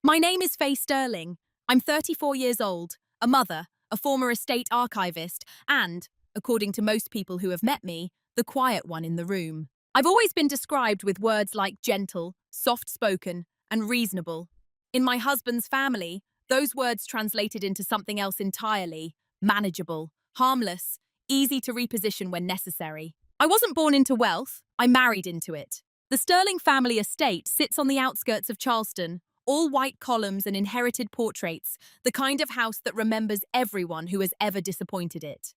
My name is Faye Sterling. I'm 34 years old, a mother, a former estate archivist, and, according to most people who have met me, the quiet one in the room. I've always been described with words like gentle, soft-spoken, and reasonable. In my husband's family, those words translated into something else entirely: manageable, harmless, easy to reposition when necessary. I wasn't born into wealth, I married into it. The Sterling family estate sits on the outskirts of Charleston, all white columns and inherited portraits, the kind of house that remembers everyone who has ever disappointed it.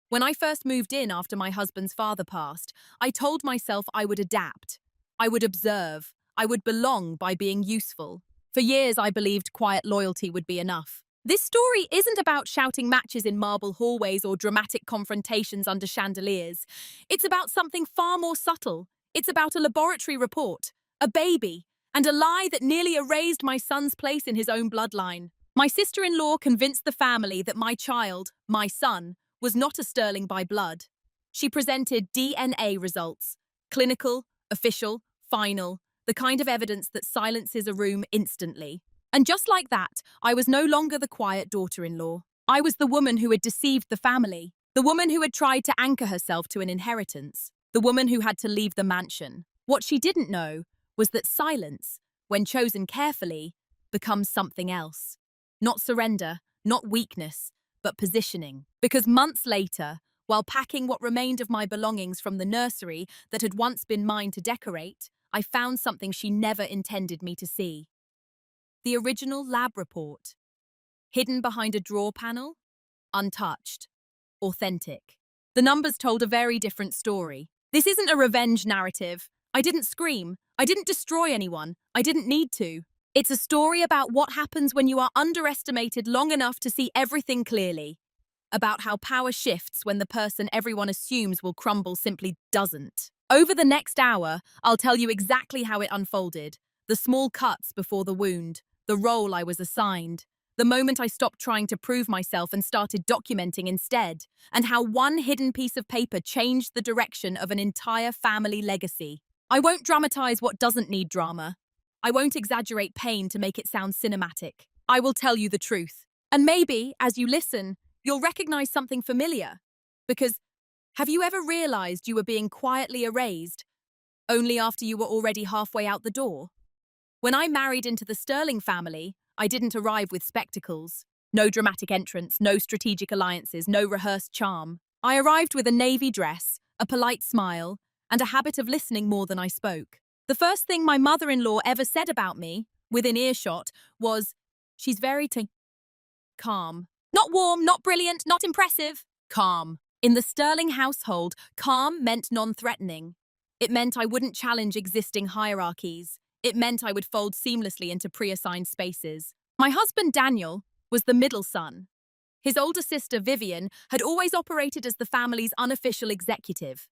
When I first moved in after my husband's father passed, I told myself I would adapt. I would observe. I would belong by being useful. For years, I believed quiet loyalty would be enough. This story isn't about shouting matches in marble hallways or dramatic confrontations under chandeliers. It's about something far more subtle. It's about a laboratory report, a baby, and a lie that nearly erased my son's place in his own bloodline. My sister-in-law convinced the family that my child, my son, was not a Sterling by blood. She presented DNA results, clinical, official, final, the kind of evidence that silences a room instantly. And just like that, I was no longer the quiet daughter-in-law. I was the woman who had deceived the family, the woman who had tried to anchor herself to an inheritance, the woman who had to leave the mansion. What she didn't know was that silence, when chosen carefully, becomes something else. Not surrender, not weakness, but positioning. Because months later, while packing what remained of my belongings from the nursery that had once been mine to decorate, I found something she never intended me to see. The original lab report. Hidden behind a drawer panel, untouched, authentic. The numbers told a very different story. This isn't a revenge narrative. I didn't scream. I didn't destroy anyone. I didn't need to. It's a story about what happens when you are underestimated long enough to see everything clearly. About how power shifts when the person everyone assumes will crumble simply doesn't. Over the next hour, I'll tell you exactly how it unfolded. The small cuts before the wound. The role I was assigned. The moment I stopped trying to prove myself and started documenting instead. And how one hidden piece of paper changed the direction of an entire family legacy. I won't dramatize what doesn't need drama. I won't exaggerate pain to make it sound cinematic. I will tell you the truth. And maybe, as you listen, you'll recognize something familiar. Because have you ever realized you were being quietly erased, only after you were already halfway out the door? When I married into the Sterling family, I didn't arrive with spectacles. No dramatic entrance, no strategic alliances, no rehearsed charm. I arrived with a navy dress, a polite smile, and a habit of listening more than I spoke. The first thing my mother-in-law ever said about me, within earshot, was, "She's very calm. Not warm, not brilliant, not impressive. Calm." In the Sterling household, calm meant non-threatening. It meant I wouldn't challenge existing hierarchies. It meant I would fold seamlessly into pre-assigned spaces. My husband, Daniel, was the middle son. His older sister, Vivian, had always operated as the family's unofficial executive.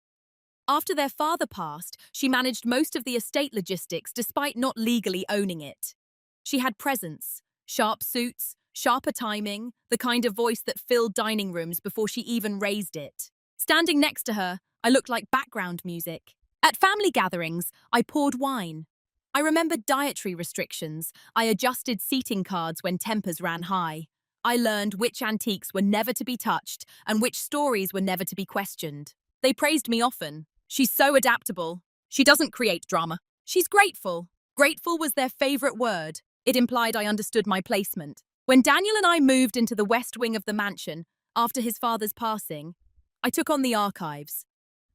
After their father passed, she managed most of the estate logistics despite not legally owning it. She had presence, sharp suits, sharper timing, the kind of voice that filled dining rooms before she even raised it. Standing next to her, I looked like background music. At family gatherings, I poured wine. I remembered dietary restrictions. I adjusted seating cards when tempers ran high. I learned which antiques were never to be touched and which stories were never to be questioned. They praised me often. "She's so adaptable. She doesn't create drama. She's grateful." Grateful was their favorite word. It implied I understood my placement. When Daniel and I moved into the west wing of the mansion, after his father's passing, I took on the archives.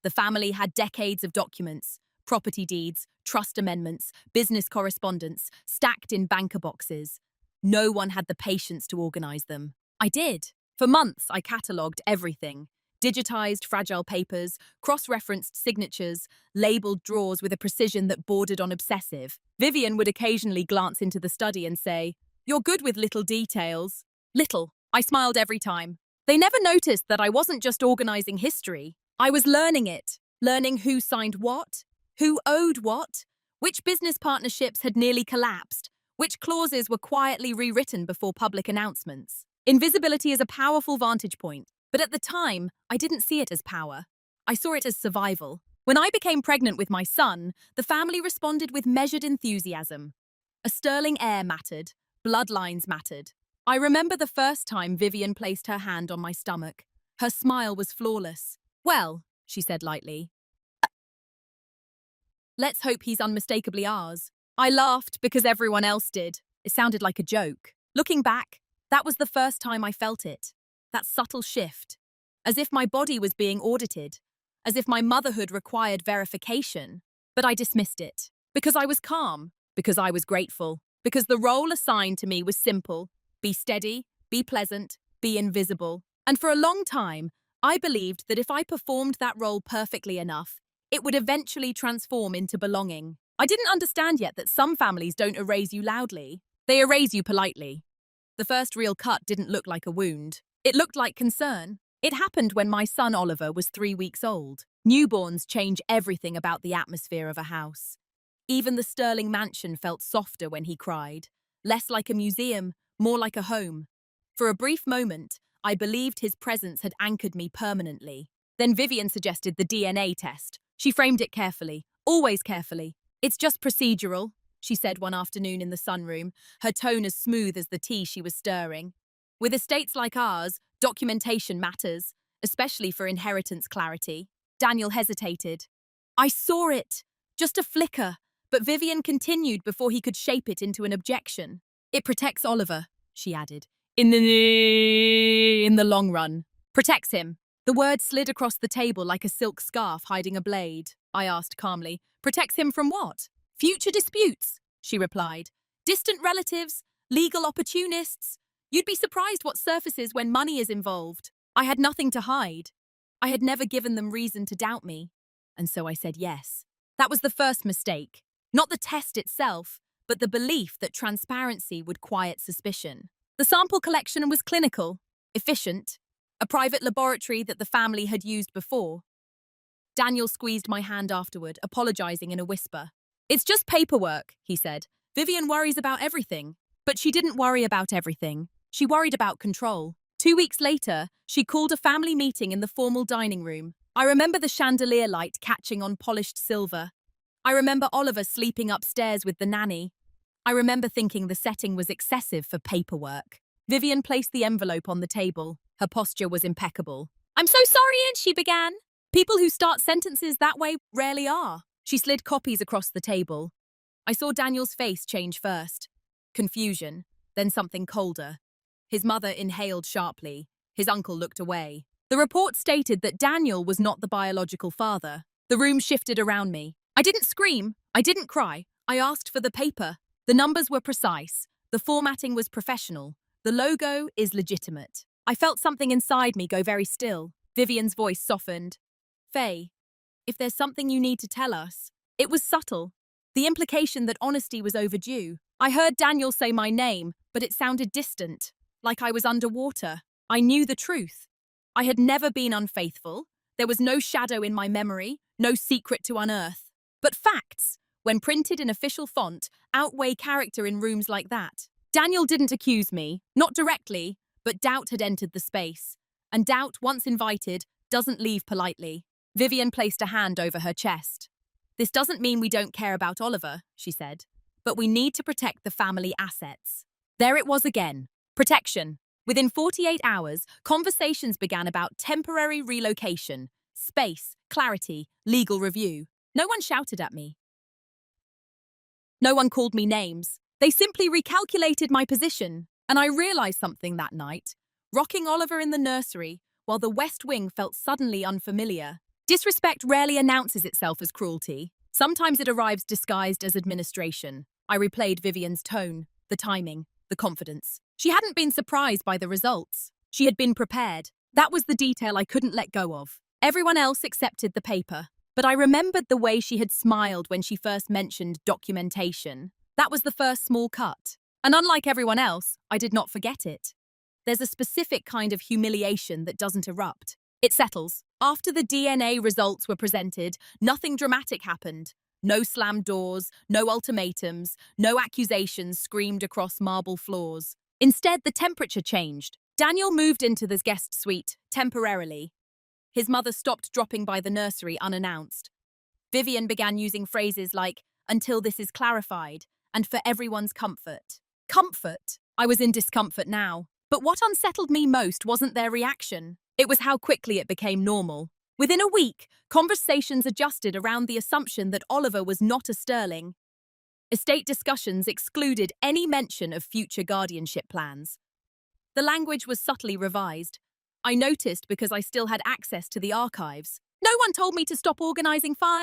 The family had decades of documents, property deeds, trust amendments, business correspondence, stacked in banker boxes. No one had the patience to organize them. I did. For months, I catalogued everything. Digitized fragile papers, cross-referenced signatures, labeled drawers with a precision that bordered on obsessive. Vivian would occasionally glance into the study and say, "You're good with little details." Little. I smiled every time. They never noticed that I wasn't just organizing history. I was learning it. Learning who signed what, who owed what, which business partnerships had nearly collapsed, which clauses were quietly rewritten before public announcements. Invisibility is a powerful vantage point. But at the time, I didn't see it as power. I saw it as survival. When I became pregnant with my son, the family responded with measured enthusiasm. A sterling heir mattered. Bloodlines mattered. I remember the first time Vivian placed her hand on my stomach. Her smile was flawless. "Well," she said lightly, "let's hope he's unmistakably ours." I laughed because everyone else did. It sounded like a joke. Looking back, that was the first time I felt it. That subtle shift. As if my body was being audited. As if my motherhood required verification. But I dismissed it. Because I was calm. Because I was grateful. Because the role assigned to me was simple. Be steady, be pleasant, be invisible. And for a long time, I believed that if I performed that role perfectly enough, it would eventually transform into belonging. I didn't understand yet that some families don't erase you loudly. They erase you politely. The first real cut didn't look like a wound. It looked like concern. It happened when my son Oliver was 3 weeks old. Newborns change everything about the atmosphere of a house. Even the Sterling mansion felt softer when he cried. Less like a museum, more like a home. For a brief moment, I believed his presence had anchored me permanently. Then Vivian suggested the DNA test. She framed it carefully, always carefully. "It's just procedural," she said one afternoon in the sunroom, her tone as smooth as the tea she was stirring. "With estates like ours, documentation matters, especially for inheritance clarity." Daniel hesitated. "I saw it. Just a flicker." But Vivian continued before he could shape it into an objection. "It protects Oliver," she added. In the long run. Protects him." The word slid across the table like a silk scarf hiding a blade. I asked calmly. "Protects him from what?" "Future disputes," she replied. "Distant relatives, legal opportunists. You'd be surprised what surfaces when money is involved." I had nothing to hide. I had never given them reason to doubt me. And so I said yes. That was the first mistake. Not the test itself, but the belief that transparency would quiet suspicion. The sample collection was clinical, efficient, a private laboratory that the family had used before. Daniel squeezed my hand afterward, apologizing in a whisper. "It's just paperwork," he said. "Vivian worries about everything." But she didn't worry about everything. She worried about control. 2 weeks later, she called a family meeting in the formal dining room. I remember the chandelier light catching on polished silver. I remember Oliver sleeping upstairs with the nanny. I remember thinking the setting was excessive for paperwork. Vivian placed the envelope on the table. Her posture was impeccable. "I'm so sorry," she began. "People who start sentences that way rarely are." She slid copies across the table. I saw Daniel's face change first. Confusion, then something colder. His mother inhaled sharply. His uncle looked away. The report stated that Daniel was not the biological father. The room shifted around me. I didn't scream. I didn't cry. I asked for the paper. The numbers were precise. The formatting was professional. The logo is legitimate. I felt something inside me go very still. Vivian's voice softened. "Faye, if there's something you need to tell us." It was subtle. The implication that honesty was overdue. I heard Daniel say my name, but it sounded distant, like I was underwater. I knew the truth. I had never been unfaithful. There was no shadow in my memory, no secret to unearth. But facts, when printed in official font, outweigh character in rooms like that. Daniel didn't accuse me, not directly, but doubt had entered the space. And doubt, once invited, doesn't leave politely. Vivian placed a hand over her chest. "This doesn't mean we don't care about Oliver," she said, "but we need to protect the family assets." There it was again. Protection. Within 48 hours, conversations began about temporary relocation, space, clarity, legal review. No one shouted at me. No one called me names. They simply recalculated my position, and I realized something that night. Rocking Oliver in the nursery, while the West Wing felt suddenly unfamiliar. Disrespect rarely announces itself as cruelty. Sometimes it arrives disguised as administration. I replayed Vivian's tone, the timing, the confidence. She hadn't been surprised by the results. She had been prepared. That was the detail I couldn't let go of. Everyone else accepted the paper. But I remembered the way she had smiled when she first mentioned documentation. That was the first small cut. And unlike everyone else, I did not forget it. There's a specific kind of humiliation that doesn't erupt. It settles. After the DNA results were presented, nothing dramatic happened. No slammed doors, no ultimatums, no accusations screamed across marble floors. Instead, the temperature changed. Daniel moved into the guest suite, temporarily. His mother stopped dropping by the nursery unannounced. Vivian began using phrases like, "until this is clarified," and for everyone's comfort. Comfort! I was in discomfort now. But what unsettled me most wasn't their reaction. It was how quickly it became normal. Within a week, conversations adjusted around the assumption that Oliver was not a Sterling. Estate discussions excluded any mention of future guardianship plans. The language was subtly revised. I noticed because I still had access to the archives. No one told me to stop organizing files.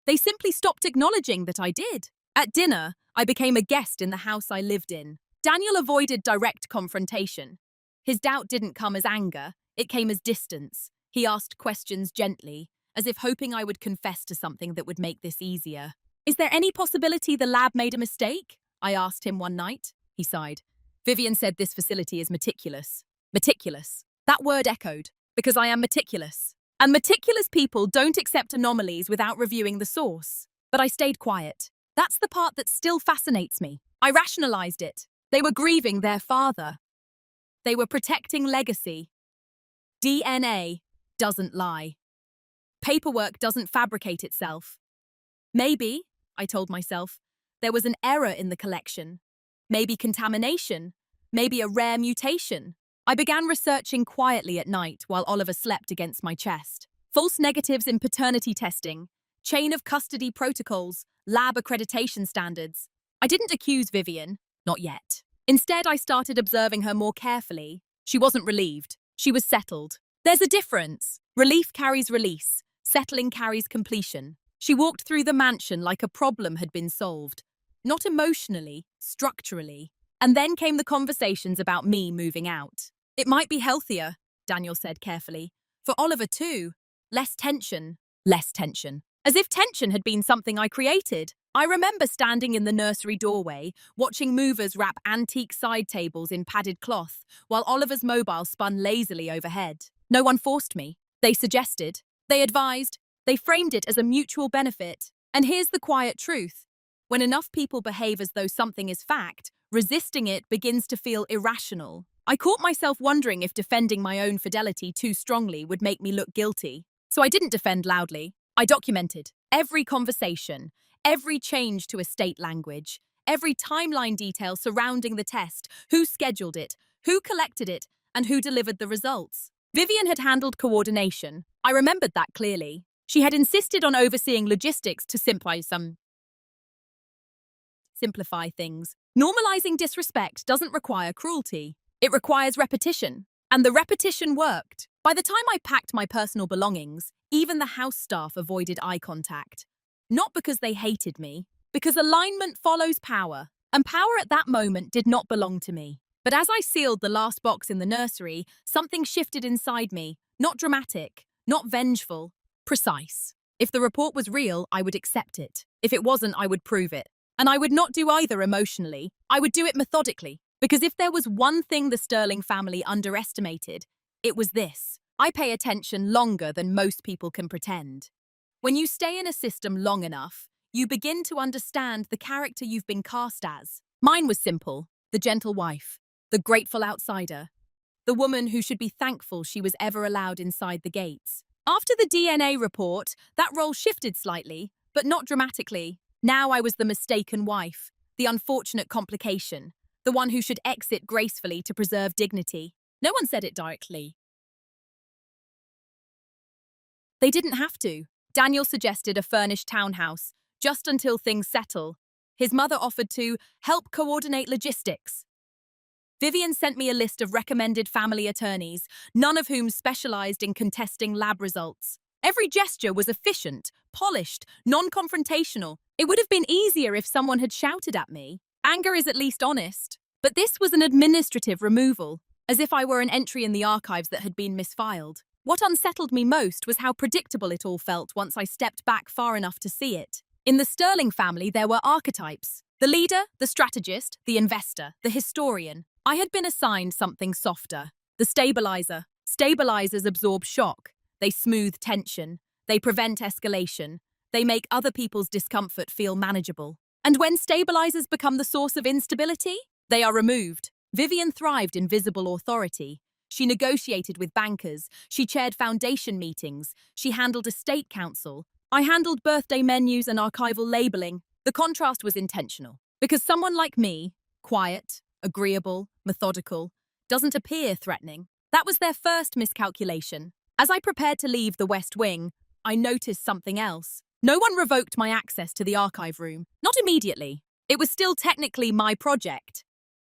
They simply stopped acknowledging that I did. At dinner, I became a guest in the house I lived in. Daniel avoided direct confrontation. His doubt didn't come as anger, it came as distance. He asked questions gently, as if hoping I would confess to something that would make this easier. Is there any possibility the lab made a mistake? I asked him one night. He sighed. Vivian said this facility is meticulous. Meticulous. That word echoed, because I am meticulous. And meticulous people don't accept anomalies without reviewing the source. But I stayed quiet. That's the part that still fascinates me. I rationalized it. They were grieving their father. They were protecting legacy. DNA doesn't lie. Paperwork doesn't fabricate itself. Maybe, I told myself, there was an error in the collection. Maybe contamination. Maybe a rare mutation. I began researching quietly at night while Oliver slept against my chest. False negatives in paternity testing, chain of custody protocols, lab accreditation standards. I didn't accuse Vivian, not yet. Instead, I started observing her more carefully. She wasn't relieved. She was settled. There's a difference. Relief carries release. Settling carries completion. She walked through the mansion like a problem had been solved. Not emotionally, structurally. And then came the conversations about me moving out. It might be healthier, Daniel said carefully. For Oliver too. Less tension. Less tension. As if tension had been something I created. I remember standing in the nursery doorway, watching movers wrap antique side tables in padded cloth, while Oliver's mobile spun lazily overhead. No one forced me. They suggested. They advised. They framed it as a mutual benefit. And here's the quiet truth. When enough people behave as though something is fact, resisting it begins to feel irrational. I caught myself wondering if defending my own fidelity too strongly would make me look guilty. So I didn't defend loudly. I documented every conversation, every change to estate language, every timeline detail surrounding the test, who scheduled it, who collected it, and who delivered the results. Vivian had handled coordination. I remembered that clearly. She had insisted on overseeing logistics to simplify things. Normalizing disrespect doesn't require cruelty. It requires repetition. And the repetition worked. By the time I packed my personal belongings, even the house staff avoided eye contact. Not because they hated me, because alignment follows power. And power at that moment did not belong to me. But as I sealed the last box in the nursery, something shifted inside me. Not dramatic, not vengeful, precise. If the report was real, I would accept it. If it wasn't, I would prove it. And I would not do either emotionally. I would do it methodically. Because if there was one thing the Sterling family underestimated, it was this. I pay attention longer than most people can pretend. When you stay in a system long enough, you begin to understand the character you've been cast as. Mine was simple. The gentle wife. The grateful outsider. The woman who should be thankful she was ever allowed inside the gates. After the DNA report, that role shifted slightly, but not dramatically. Now I was the mistaken wife, the unfortunate complication, the one who should exit gracefully to preserve dignity. No one said it directly. They didn't have to. Daniel suggested a furnished townhouse, just until things settle. His mother offered to help coordinate logistics. Vivian sent me a list of recommended family attorneys, none of whom specialized in contesting lab results. Every gesture was efficient, polished, non-confrontational. It would have been easier if someone had shouted at me. Anger is at least honest. But this was an administrative removal, as if I were an entry in the archives that had been misfiled. What unsettled me most was how predictable it all felt once I stepped back far enough to see it. In the Sterling family, there were archetypes. The leader, the strategist, the investor, the historian. I had been assigned something softer. The stabilizer. Stabilizers absorb shock. They smooth tension. They prevent escalation. They make other people's discomfort feel manageable. And when stabilizers become the source of instability, they are removed. Vivian thrived in visible authority. She negotiated with bankers. She chaired foundation meetings. She handled estate council. I handled birthday menus and archival labeling. The contrast was intentional, because someone like me, quiet, agreeable, methodical, doesn't appear threatening. That was their first miscalculation. As I prepared to leave the West Wing, I noticed something else. No one revoked my access to the archive room. Not immediately. It was still technically my project.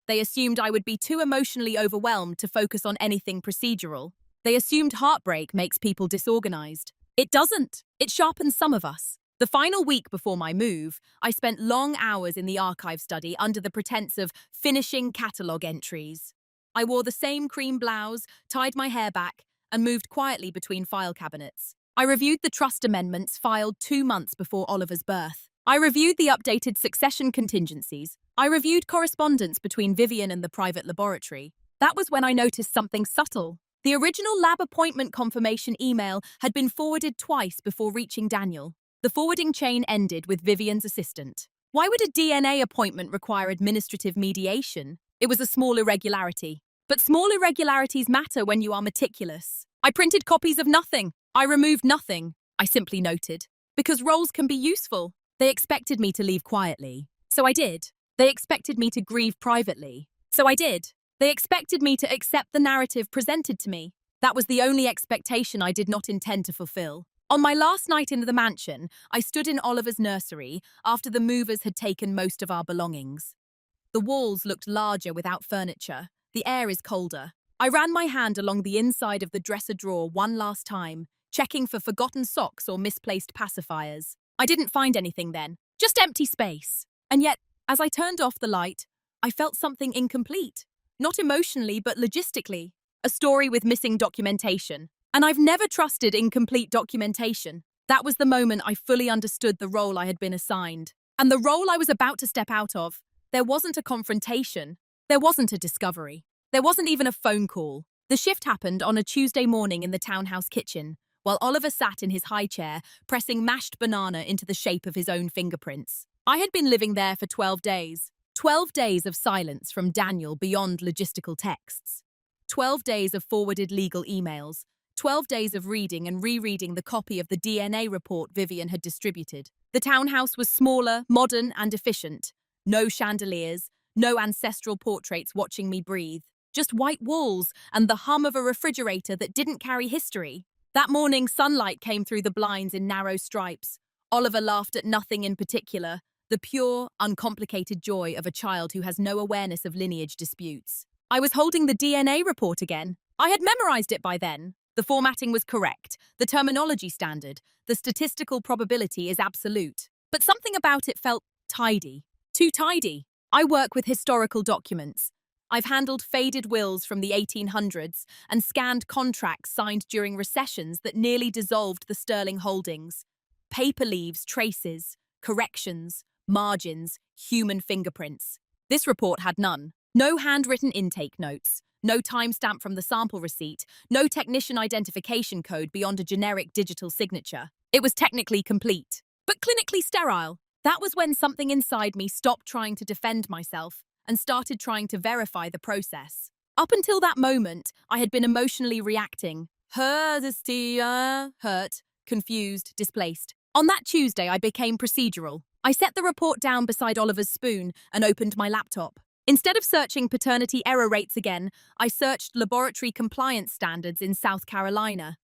They assumed I would be too emotionally overwhelmed to focus on anything procedural. They assumed heartbreak makes people disorganized. It doesn't. It sharpens some of us. The final week before my move, I spent long hours in the archive study under the pretense of finishing catalogue entries. I wore the same cream blouse, tied my hair back, and moved quietly between file cabinets. I reviewed the trust amendments filed 2 months before Oliver's birth. I reviewed the updated succession contingencies. I reviewed correspondence between Vivian and the private laboratory. That was when I noticed something subtle. The original lab appointment confirmation email had been forwarded twice before reaching Daniel. The forwarding chain ended with Vivian's assistant. Why would a DNA appointment require administrative mediation? It was a small irregularity. But small irregularities matter when you are meticulous. I printed copies of nothing. I removed nothing. I simply noted. Because roles can be useful. They expected me to leave quietly. So I did. They expected me to grieve privately. So I did. They expected me to accept the narrative presented to me. That was the only expectation I did not intend to fulfill. On my last night in the mansion, I stood in Oliver's nursery after the movers had taken most of our belongings. The walls looked larger without furniture. The air is colder. I ran my hand along the inside of the dresser drawer one last time, checking for forgotten socks or misplaced pacifiers. I didn't find anything then, just empty space. And yet, as I turned off the light, I felt something incomplete. Not emotionally, but logistically. A story with missing documentation. And I've never trusted incomplete documentation. That was the moment I fully understood the role I had been assigned. And the role I was about to step out of. There wasn't a confrontation. There wasn't a discovery. There wasn't even a phone call. The shift happened on a Tuesday morning in the townhouse kitchen, while Oliver sat in his high chair, pressing mashed banana into the shape of his own fingerprints. I had been living there for 12 days. 12 days of silence from Daniel beyond logistical texts. 12 days of forwarded legal emails. 12 days of reading and rereading the copy of the DNA report Vivian had distributed. The townhouse was smaller, modern, and efficient. No chandeliers, no ancestral portraits watching me breathe. Just white walls and the hum of a refrigerator that didn't carry history. That morning, sunlight came through the blinds in narrow stripes. Oliver laughed at nothing in particular, the pure, uncomplicated joy of a child who has no awareness of lineage disputes. I was holding the DNA report again. I had memorized it by then. The formatting was correct, the terminology standard, the statistical probability is absolute. But something about it felt tidy. Too tidy. I work with historical documents. I've handled faded wills from the 1800s and scanned contracts signed during recessions that nearly dissolved the sterling holdings. Paper leaves, traces, corrections, margins, human fingerprints. This report had none. No handwritten intake notes. No timestamp from the sample receipt, no technician identification code beyond a generic digital signature. It was technically complete, but clinically sterile. That was when something inside me stopped trying to defend myself and started trying to verify the process. Up until that moment, I had been emotionally reacting. Hurt, confused, displaced. On that Tuesday, I became procedural. I set the report down beside Oliver's spoon and opened my laptop. Instead of searching paternity error rates again, I searched laboratory compliance standards in South Carolina.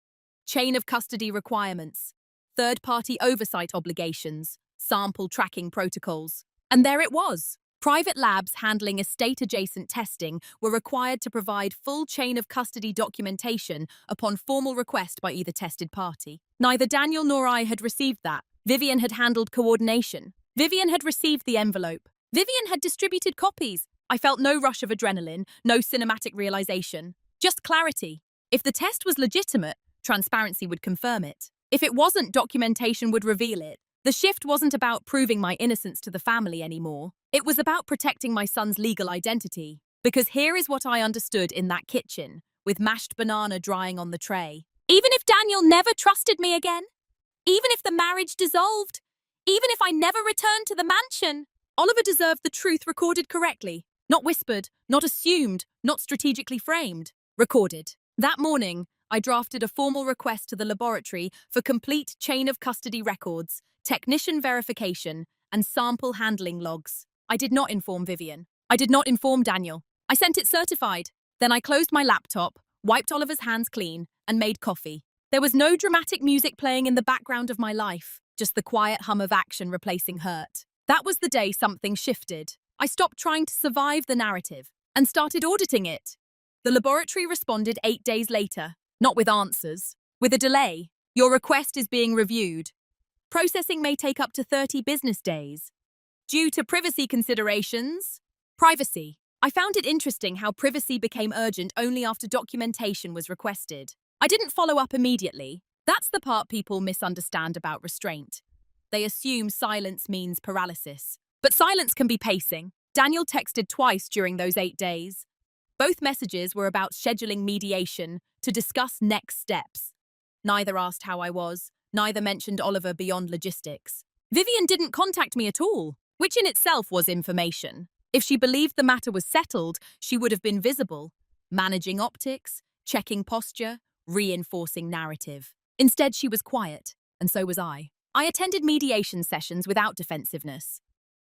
Chain of custody requirements, third-party oversight obligations, sample tracking protocols. And there it was. Private labs handling estate-adjacent testing were required to provide full chain of custody documentation upon formal request by either tested party. Neither Daniel nor I had received that. Vivian had handled coordination. Vivian had received the envelope. Vivian had distributed copies. I felt no rush of adrenaline, no cinematic realization. Just clarity. If the test was legitimate, transparency would confirm it. If it wasn't, documentation would reveal it. The shift wasn't about proving my innocence to the family anymore. It was about protecting my son's legal identity. Because here is what I understood in that kitchen, with mashed banana drying on the tray. Even if Daniel never trusted me again, even if the marriage dissolved, even if I never returned to the mansion, Oliver deserved the truth recorded correctly. Not whispered, not assumed, not strategically framed. Recorded. That morning, I drafted a formal request to the laboratory for complete chain of custody records, technician verification, and sample handling logs. I did not inform Vivian. I did not inform Daniel. I sent it certified. Then I closed my laptop, wiped Oliver's hands clean, and made coffee. There was no dramatic music playing in the background of my life, just the quiet hum of action replacing hurt. That was the day something shifted. I stopped trying to survive the narrative and started auditing it. The laboratory responded 8 days later, not with answers, with a delay. Your request is being reviewed. Processing may take up to 30 business days. Due to privacy considerations. Privacy. I found it interesting how privacy became urgent only after documentation was requested. I didn't follow up immediately. That's the part people misunderstand about restraint. They assume silence means paralysis. But silence can be pacing. Daniel texted twice during those 8 days. Both messages were about scheduling mediation to discuss next steps. Neither asked how I was, neither mentioned Oliver beyond logistics. Vivian didn't contact me at all, which in itself was information. If she believed the matter was settled, she would have been visible, managing optics, checking posture, reinforcing narrative. Instead, she was quiet, and so was I. I attended mediation sessions without defensiveness.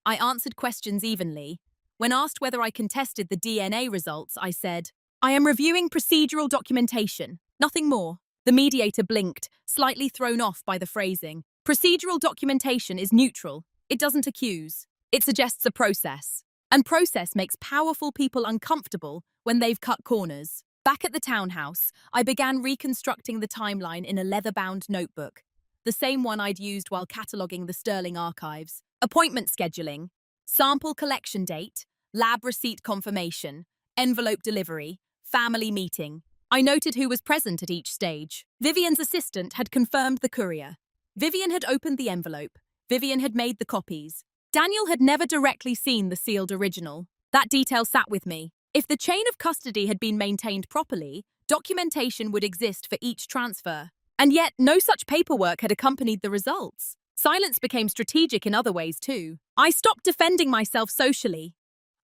I answered questions evenly. When asked whether I contested the DNA results, I said, "I am reviewing procedural documentation, nothing more." The mediator blinked, slightly thrown off by the phrasing. Procedural documentation is neutral. It doesn't accuse. It suggests a process. And process makes powerful people uncomfortable when they've cut corners. Back at the townhouse, I began reconstructing the timeline in a leather-bound notebook, the same one I'd used while cataloguing the Sterling archives. Appointment scheduling, sample collection date, lab receipt confirmation, envelope delivery, family meeting. I noted who was present at each stage. Vivian's assistant had confirmed the courier. Vivian had opened the envelope. Vivian had made the copies. Daniel had never directly seen the sealed original. That detail sat with me. If the chain of custody had been maintained properly, documentation would exist for each transfer. And yet, no such paperwork had accompanied the results. Silence became strategic in other ways too. I stopped defending myself socially.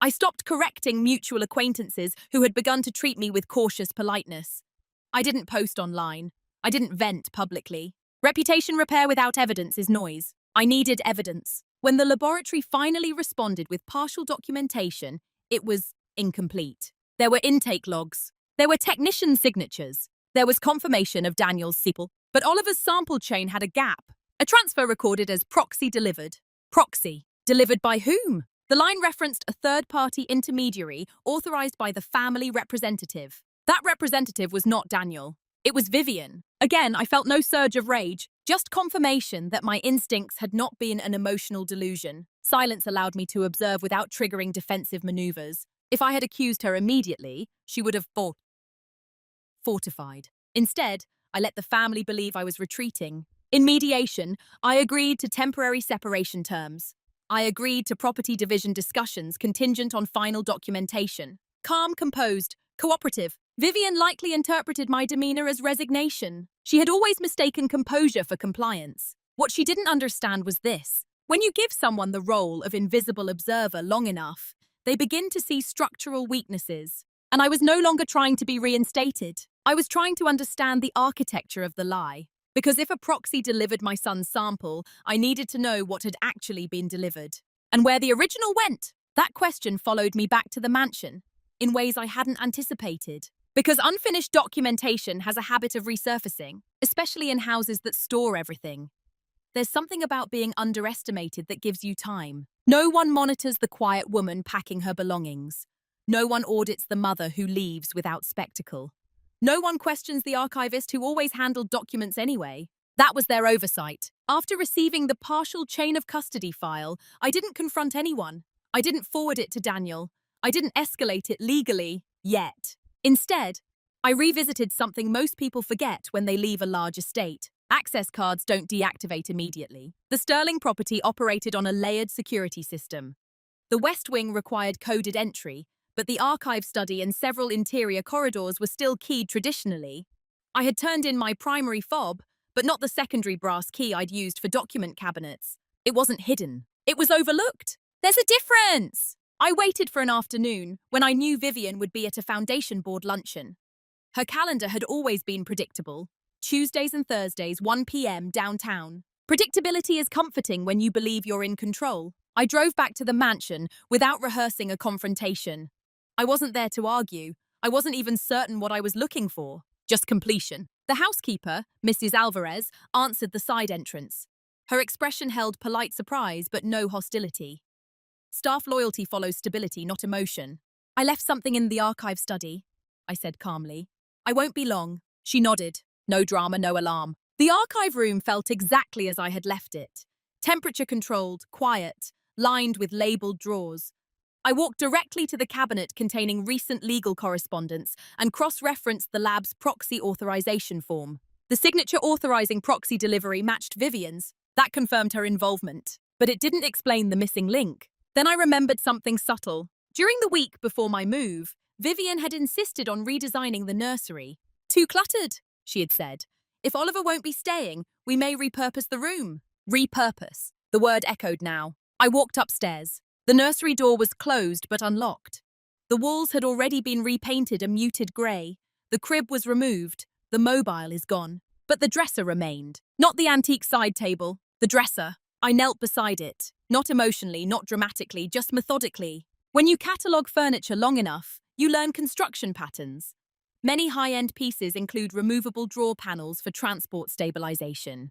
I stopped correcting mutual acquaintances who had begun to treat me with cautious politeness. I didn't post online. I didn't vent publicly. Reputation repair without evidence is noise. I needed evidence. When the laboratory finally responded with partial documentation, it was incomplete. There were intake logs. There were technician signatures. There was confirmation of Daniel's sample. But Oliver's sample chain had a gap. A transfer recorded as proxy delivered. Proxy. Delivered by whom? The line referenced a third-party intermediary authorized by the family representative. That representative was not Daniel. It was Vivian. Again, I felt no surge of rage, just confirmation that my instincts had not been an emotional delusion. Silence allowed me to observe without triggering defensive maneuvers. If I had accused her immediately, she would have fortified. Instead, I let the family believe I was retreating. In mediation, I agreed to temporary separation terms. I agreed to property division discussions contingent on final documentation. Calm, composed, cooperative. Vivian likely interpreted my demeanor as resignation. She had always mistaken composure for compliance. What she didn't understand was this. When you give someone the role of invisible observer long enough, they begin to see structural weaknesses. And I was no longer trying to be reinstated. I was trying to understand the architecture of the lie. Because if a proxy delivered my son's sample, I needed to know what had actually been delivered. And where the original went. That question followed me back to the mansion, in ways I hadn't anticipated. Because unfinished documentation has a habit of resurfacing, especially in houses that store everything. There's something about being underestimated that gives you time. No one monitors the quiet woman packing her belongings. No one audits the mother who leaves without spectacle. No one questions the archivist who always handled documents anyway. That was their oversight. After receiving the partial chain of custody file, I didn't confront anyone. I didn't forward it to Daniel. I didn't escalate it legally, yet. Instead, I revisited something most people forget when they leave a large estate. Access cards don't deactivate immediately. The Sterling property operated on a layered security system. The West Wing required coded entry, but the archive study and several interior corridors were still keyed traditionally. I had turned in my primary fob, but not the secondary brass key I'd used for document cabinets. It wasn't hidden. It was overlooked. There's a difference! I waited for an afternoon when I knew Vivian would be at a foundation board luncheon. Her calendar had always been predictable. Tuesdays and Thursdays, 1 p.m. downtown. Predictability is comforting when you believe you're in control. I drove back to the mansion without rehearsing a confrontation. I wasn't there to argue. I wasn't even certain what I was looking for. Just completion. The housekeeper, Mrs. Alvarez, answered the side entrance. Her expression held polite surprise but no hostility. Staff loyalty follows stability, not emotion. I left something in the archive study, I said calmly. I won't be long. She nodded. No drama, no alarm. The archive room felt exactly as I had left it. Temperature-controlled, quiet, lined with labelled drawers. I walked directly to the cabinet containing recent legal correspondence and cross-referenced the lab's proxy authorization form. The signature authorizing proxy delivery matched Vivian's. That confirmed her involvement. But it didn't explain the missing link. Then I remembered something subtle. During the week before my move, Vivian had insisted on redesigning the nursery. Too cluttered, she had said. If Oliver won't be staying, we may repurpose the room. Repurpose. The word echoed now. I walked upstairs. The nursery door was closed but unlocked. The walls had already been repainted a muted grey. The crib was removed. The mobile is gone. But the dresser remained. Not the antique side table. The dresser. I knelt beside it. Not emotionally, not dramatically, just methodically. When you catalogue furniture long enough, you learn construction patterns. Many high-end pieces include removable drawer panels for transport stabilization.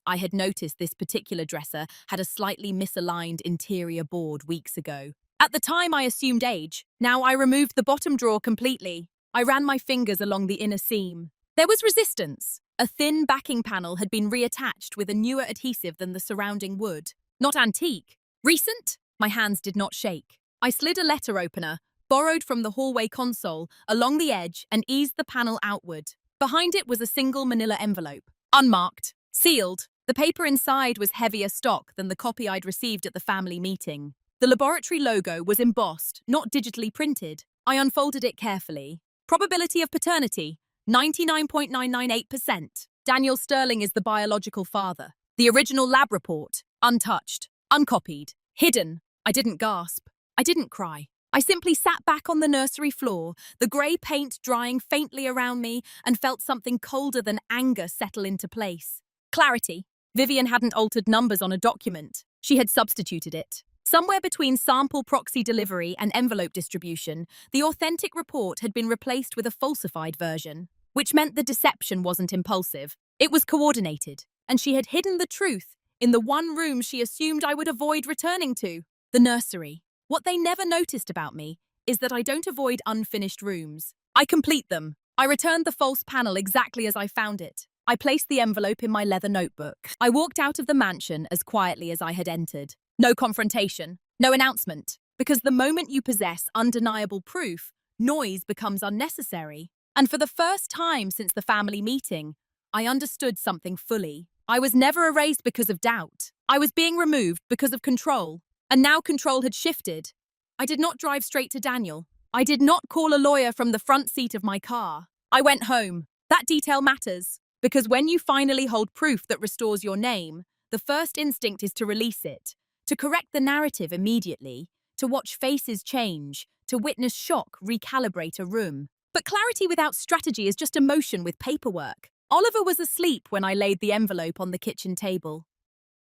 I had noticed this particular dresser had a slightly misaligned interior board weeks ago. At the time, I assumed age. Now I removed the bottom drawer completely. I ran my fingers along the inner seam. There was resistance. A thin backing panel had been reattached with a newer adhesive than the surrounding wood. Not antique. Recent? My hands did not shake. I slid a letter opener, borrowed from the hallway console, along the edge and eased the panel outward. Behind it was a single manila envelope. Unmarked. Sealed. The paper inside was heavier stock than the copy I'd received at the family meeting. The laboratory logo was embossed, not digitally printed. I unfolded it carefully. Probability of paternity, 99.998%. Daniel Sterling is the biological father. The original lab report, untouched, uncopied, hidden. I didn't gasp. I didn't cry. I simply sat back on the nursery floor, the grey paint drying faintly around me, and felt something colder than anger settle into place. Clarity. Vivian hadn't altered numbers on a document. She had substituted it. Somewhere between sample proxy delivery and envelope distribution, the authentic report had been replaced with a falsified version, which meant the deception wasn't impulsive. It was coordinated, and she had hidden the truth in the one room she assumed I would avoid returning to, the nursery. What they never noticed about me is that I don't avoid unfinished rooms. I complete them. I returned the false panel exactly as I found it. I placed the envelope in my leather notebook. I walked out of the mansion as quietly as I had entered. No confrontation, no announcement, because the moment you possess undeniable proof, noise becomes unnecessary. And for the first time since the family meeting, I understood something fully. I was never erased because of doubt. I was being removed because of control. And now control had shifted. I did not drive straight to Daniel. I did not call a lawyer from the front seat of my car. I went home. That detail matters. Because when you finally hold proof that restores your name, the first instinct is to release it, to correct the narrative immediately, to watch faces change, to witness shock recalibrate a room. But clarity without strategy is just emotion with paperwork. Oliver was asleep when I laid the envelope on the kitchen table.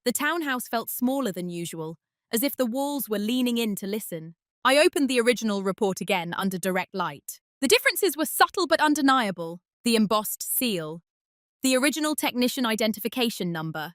The townhouse felt smaller than usual, as if the walls were leaning in to listen. I opened the original report again under direct light. The differences were subtle but undeniable. The embossed seal. The original technician identification number.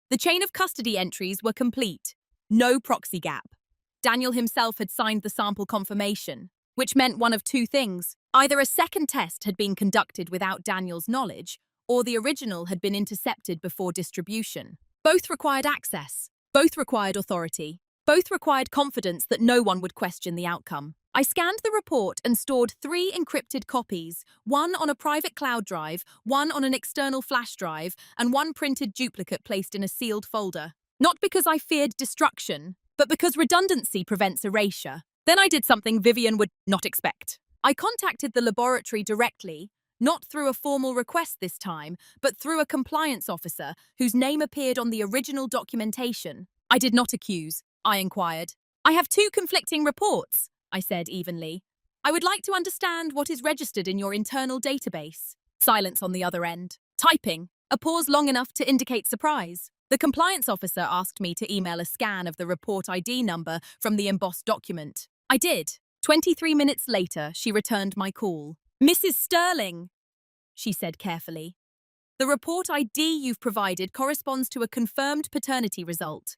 The chain of custody entries were complete. No proxy gap. Daniel himself had signed the sample confirmation, which meant one of two things. Either a second test had been conducted without Daniel's knowledge, or the original had been intercepted before distribution. Both required access. Both required authority. Both required confidence that no one would question the outcome. I scanned the report and stored 3 encrypted copies, one on a private cloud drive, one on an external flash drive, and one printed duplicate placed in a sealed folder. Not because I feared destruction, but because redundancy prevents erasure. Then I did something Vivian would not expect. I contacted the laboratory directly, not through a formal request this time, but through a compliance officer whose name appeared on the original documentation. I did not accuse, I inquired. I have 2 conflicting reports, I said evenly. I would like to understand what is registered in your internal database. Silence on the other end. Typing. A pause long enough to indicate surprise. The compliance officer asked me to email a scan of the report ID number from the embossed document. I did. 23 minutes later, she returned my call. "Mrs. Sterling," she said carefully. "The report ID you've provided corresponds to a confirmed paternity result.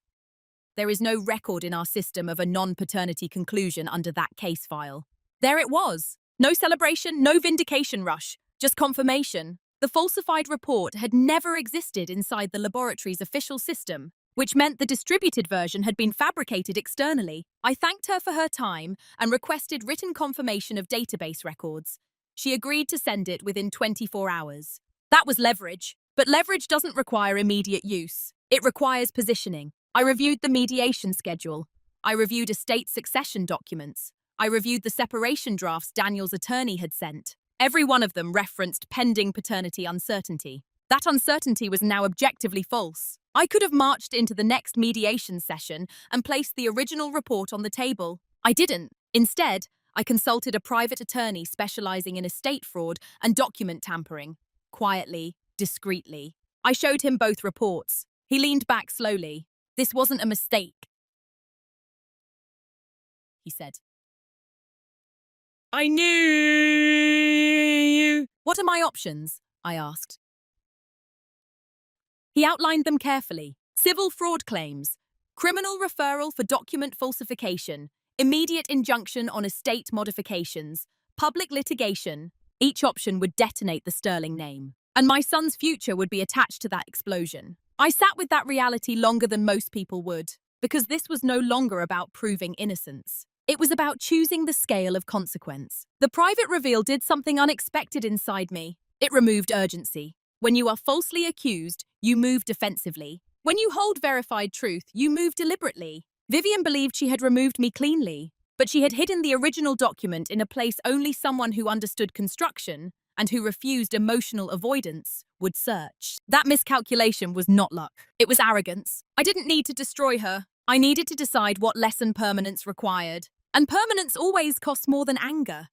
There is no record in our system of a non-paternity conclusion under that case file." There it was. No celebration, no vindication rush, just confirmation. The falsified report had never existed inside the laboratory's official system, which meant the distributed version had been fabricated externally. I thanked her for her time and requested written confirmation of database records. She agreed to send it within 24 hours. That was leverage, but leverage doesn't require immediate use. It requires positioning. I reviewed the mediation schedule. I reviewed estate succession documents. I reviewed the separation drafts Daniel's attorney had sent. Every one of them referenced pending paternity uncertainty. That uncertainty was now objectively false. I could have marched into the next mediation session and placed the original report on the table. I didn't. Instead, I consulted a private attorney specializing in estate fraud and document tampering. Quietly, discreetly. I showed him both reports. He leaned back slowly. "This wasn't a mistake," he said. "I knew." "What are my options?" I asked. He outlined them carefully. Civil fraud claims, criminal referral for document falsification, immediate injunction on estate modifications, public litigation. Each option would detonate the Sterling name, and my son's future would be attached to that explosion. I sat with that reality longer than most people would, because this was no longer about proving innocence. It was about choosing the scale of consequence. The private reveal did something unexpected inside me. It removed urgency. When you are falsely accused, you move defensively. When you hold verified truth, you move deliberately. Vivian believed she had removed me cleanly, but she had hidden the original document in a place only someone who understood construction and who refused emotional avoidance would search. That miscalculation was not luck. It was arrogance. I didn't need to destroy her. I needed to decide what lesson permanence required. And permanence always costs more than anger.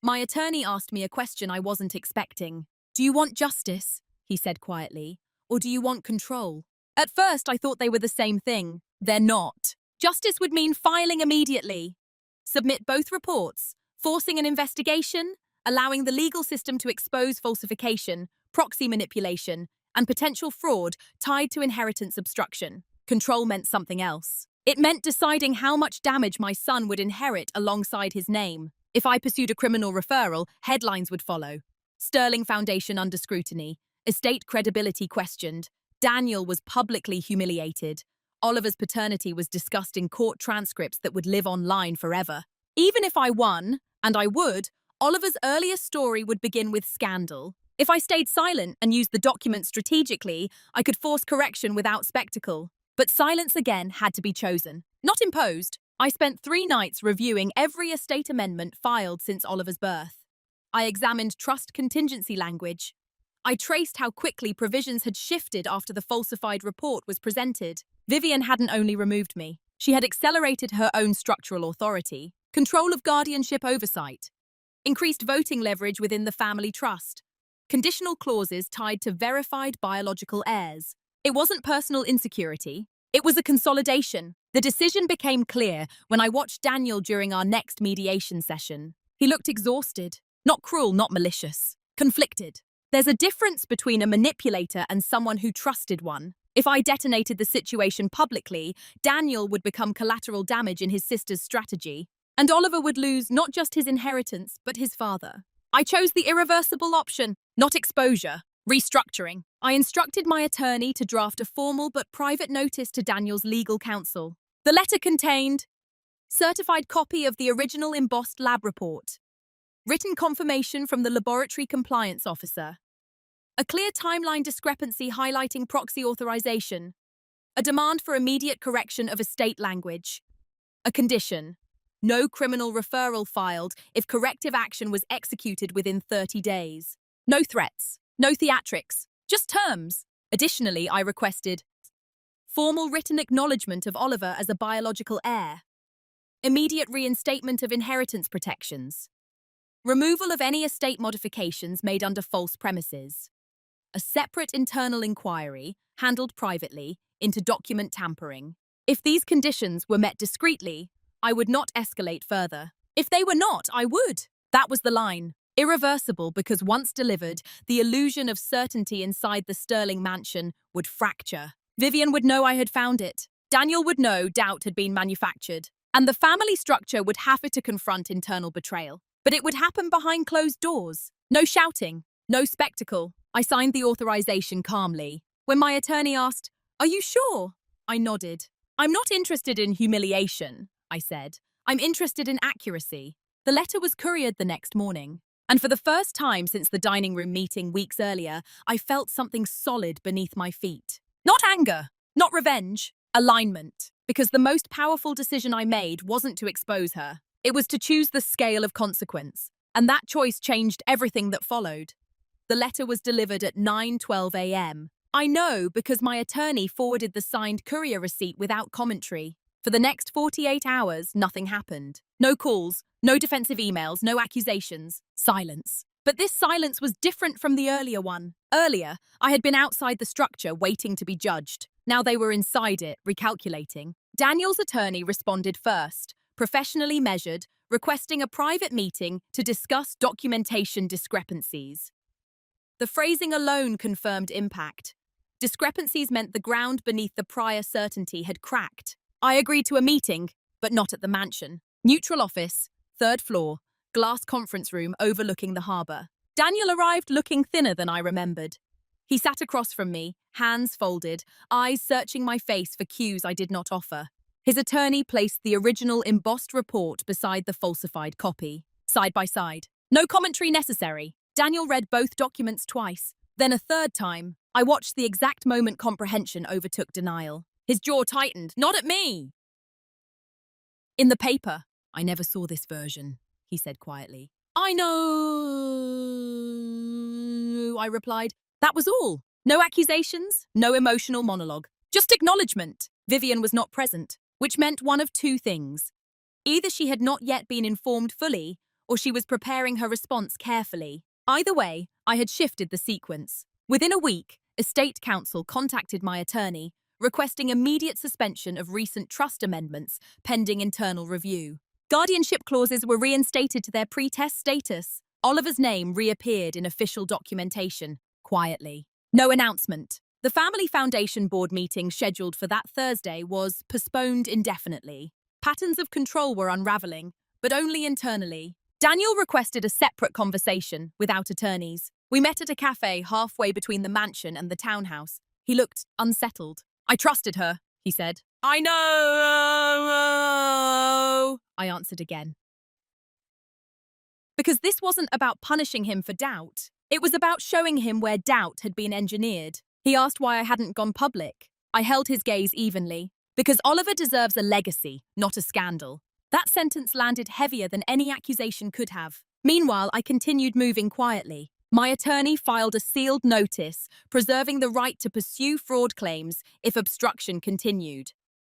My attorney asked me a question I wasn't expecting. "Do you want justice?" he said quietly. "Or do you want control?" At first, I thought they were the same thing. They're not. Justice would mean filing immediately. Submit both reports, forcing an investigation, allowing the legal system to expose falsification, proxy manipulation, and potential fraud tied to inheritance obstruction. Control meant something else. It meant deciding how much damage my son would inherit alongside his name. If I pursued a criminal referral, headlines would follow. Sterling Foundation under scrutiny. Estate credibility questioned. Daniel was publicly humiliated. Oliver's paternity was discussed in court transcripts that would live online forever. Even if I won, and I would, Oliver's earlier story would begin with scandal. If I stayed silent and used the document strategically, I could force correction without spectacle. But silence again had to be chosen, not imposed. I spent 3 nights reviewing every estate amendment filed since Oliver's birth. I examined trust contingency language. I traced how quickly provisions had shifted after the falsified report was presented. Vivian hadn't only removed me. She had accelerated her own structural authority, control of guardianship oversight, increased voting leverage within the family trust, conditional clauses tied to verified biological heirs. It wasn't personal insecurity. It was a consolidation. The decision became clear when I watched Daniel during our next mediation session. He looked exhausted. Not cruel, not malicious. Conflicted. There's a difference between a manipulator and someone who trusted one. If I detonated the situation publicly, Daniel would become collateral damage in his sister's strategy. And Oliver would lose not just his inheritance, but his father. I chose the irreversible option, not exposure. Restructuring. I instructed my attorney to draft a formal but private notice to Daniel's legal counsel. The letter contained certified copy of the original embossed lab report, written confirmation from the laboratory compliance officer, a clear timeline discrepancy highlighting proxy authorization, a demand for immediate correction of estate language, a condition, no criminal referral filed if corrective action was executed within 30 days, no threats. No theatrics, just terms. Additionally, I requested formal written acknowledgement of Oliver as a biological heir, immediate reinstatement of inheritance protections, removal of any estate modifications made under false premises, a separate internal inquiry, handled privately, into document tampering. If these conditions were met discreetly, I would not escalate further. If they were not, I would. That was the line. Irreversible because once delivered, the illusion of certainty inside the Sterling mansion would fracture. Vivian would know I had found it. Daniel would know doubt had been manufactured. And the family structure would have to confront internal betrayal. But it would happen behind closed doors. No shouting, no spectacle. I signed the authorization calmly. When my attorney asked, "Are you sure?" I nodded. "I'm not interested in humiliation," I said. "I'm interested in accuracy." The letter was couriered the next morning. And for the first time since the dining room meeting weeks earlier, I felt something solid beneath my feet. Not anger, not revenge, alignment. Because the most powerful decision I made wasn't to expose her. It was to choose the scale of consequence. And that choice changed everything that followed. The letter was delivered at 9:12 a.m. I know because my attorney forwarded the signed courier receipt without commentary. For the next 48 hours, nothing happened. No calls, no defensive emails, no accusations. Silence. But this silence was different from the earlier one. Earlier, I had been outside the structure waiting to be judged. Now they were inside it, recalculating. Daniel's attorney responded first, professionally measured, requesting a private meeting to discuss documentation discrepancies. The phrasing alone confirmed impact. Discrepancies meant the ground beneath the prior certainty had cracked. I agreed to a meeting, but not at the mansion. Neutral office, 3rd floor, glass conference room overlooking the harbour. Daniel arrived looking thinner than I remembered. He sat across from me, hands folded, eyes searching my face for cues I did not offer. His attorney placed the original embossed report beside the falsified copy, side by side. No commentary necessary. Daniel read both documents twice. Then a third time. I watched the exact moment comprehension overtook denial. His jaw tightened. "Not at me!" "In the paper." "I never saw this version," he said quietly. "I know," I replied. That was all. No accusations, no emotional monologue. Just acknowledgement. Vivian was not present, which meant one of two things. Either she had not yet been informed fully, or she was preparing her response carefully. Either way, I had shifted the sequence. Within a week, Estate Council contacted my attorney, requesting immediate suspension of recent trust amendments pending internal review. Guardianship clauses were reinstated to their pre-test status. Oliver's name reappeared in official documentation, quietly. No announcement. The Family Foundation Board meeting scheduled for that Thursday was postponed indefinitely. Patterns of control were unraveling, but only internally. Daniel requested a separate conversation without attorneys. We met at a cafe halfway between the mansion and the townhouse. He looked unsettled. "I trusted her," he said. "I know," I answered again. Because this wasn't about punishing him for doubt. It was about showing him where doubt had been engineered. He asked why I hadn't gone public. I held his gaze evenly. Because Oliver deserves a legacy, not a scandal. That sentence landed heavier than any accusation could have. Meanwhile, I continued moving quietly. My attorney filed a sealed notice, preserving the right to pursue fraud claims if obstruction continued.